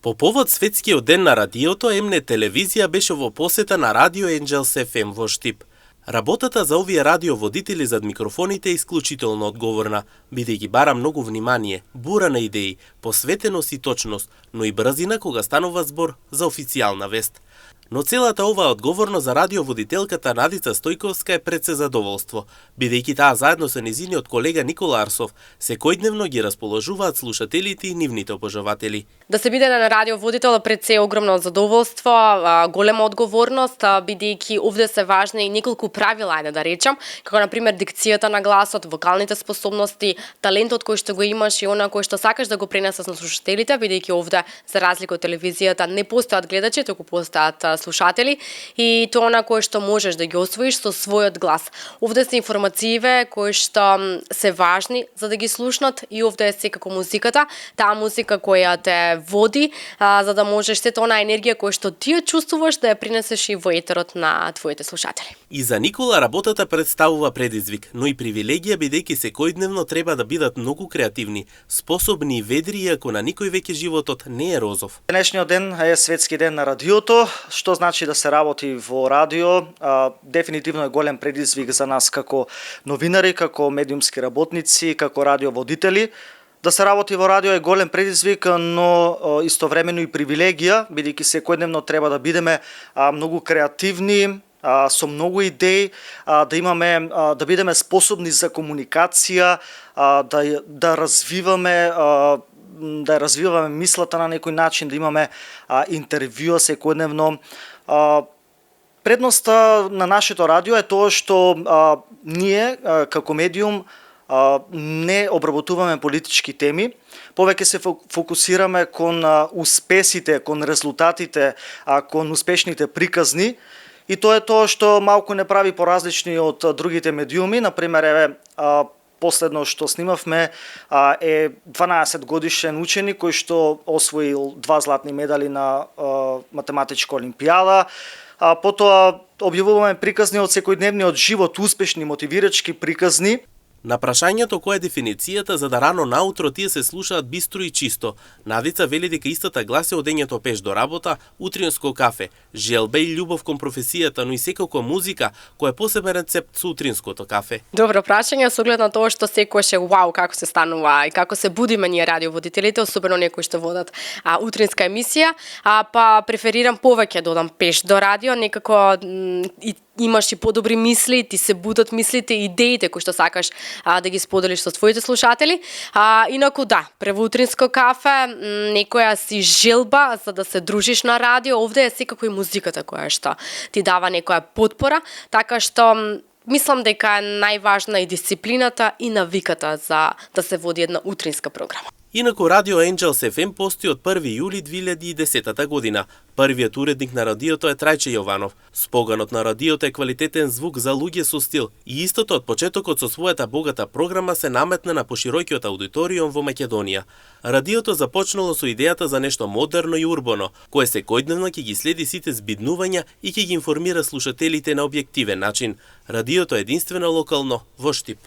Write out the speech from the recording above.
По повод Светскиот ден на радиото, Емнет телевизија беше во посета на Радио Енџелс ФМ во Штип. Работата за овие радиоводители зад микрофоните е исклучително одговорна, бидејќи бара многу внимание, бура на идеи, посветеност и точност, но и брзина кога станува збор за официјална вест. Но целата оваа одговорност за радиоводителката Надица Стојковска е пред се задоволство, бидејќи таа заедно со незиниот колега Никола Арсов секојдневно ги расположуваат слушателите и нивните обожаватели. Да се биде на радиоводител пред се огромно задоволство, голема одговорност, бидејќи овде се важни и неколку правила, да речам, како на пример дикцијата на гласот, вокалните способности, талентот кој што го имаш и она кој што сакаш да го пренесеш на слушателите, бидејќи овде за разлика од телевизијата не постојат гледачи, туку постојат слушатели и тоа на кое што можеш да ги освоиш со својот глас. Овде се информативе кои што се важни за да ги слушнат и овде е секако музиката, таа музика која те води, за да можеш сета онаа енергија која што ти ја чувствуваш да ја принесеш и во етерот на твоите слушатели. И за Никола работата представува предизвик, но и привилегија бидејќи секојдневно треба да бидат многу креативни, способни и ведри, иако на никој веќе животот не е розов. Денешниот ден е Светски ден на радиото. Што значи да се работи во радио? Дефинитивно е голем предизвик за нас како новинари, како медиумски работници, како радиоводители. Да се работи во радио е голем предизвик, но истовремено и привилегија, бидејќи секојдневно треба да бидеме многу креативни, со многу идеи, да бидеме способни за комуникација, да развиваме мислата на некој начин, да имаме интервјуа секојдневно. Предноста на нашето радио е тоа што ние како медиум не обработуваме политички теми, повеќе се фокусираме кон успесите, кон резултатите, кон успешните приказни. И тоа е тоа што малку не прави поразлични од другите медиуми. Например, последно што снимавме е 12 годишен ученик кој што освоил 2 златни медали на математичка олимпијада. Потоа објавуваме приказни од секојдневниот живот, успешни мотивирачки приказни. На прашањето која е дефиницијата за да рано наутро тие се слушаат бистро и чисто, Надица вели дека истата гласи одењето пеш до работа, утринско кафе, желба и љубов кон професијата, но и секако музика, која е посебен рецепт со утринското кафе. Добро прашање со оглед на тоа што секојаш е вау како се станува и како се будиме ние радиоводителите, особено некои што водат утринска емисија, па преферирам повеќе да одам пеш до радио, некако имаш и подобри мисли, ти се будат мислите и идеите кои што сакаш да ги споделиш со твоите слушатели. Инаку да, превутринско кафе, некоја си желба за да се дружиш на радио, овде е секако и музиката која што ти дава некоја потпора, така што мислам дека е најважна и дисциплината и навиката за да се води една утринска програма. Инаку Радио Енџелс ФМ постои од 1 јули 2010 година. Првиот уредник на радиото е Трајче Јованов. Споганот на радиото е квалитетен звук за луѓе со стил и истото од почетокот со својата богата програма се наметна на поширокиот аудиториум во Македонија. Радиото започнало со идејата за нешто модерно и урбано, кое секојдневно ќе ги следи сите збиднувања и ќе ги информира слушателите на објективен начин. Радиото е единствено локално во Штип.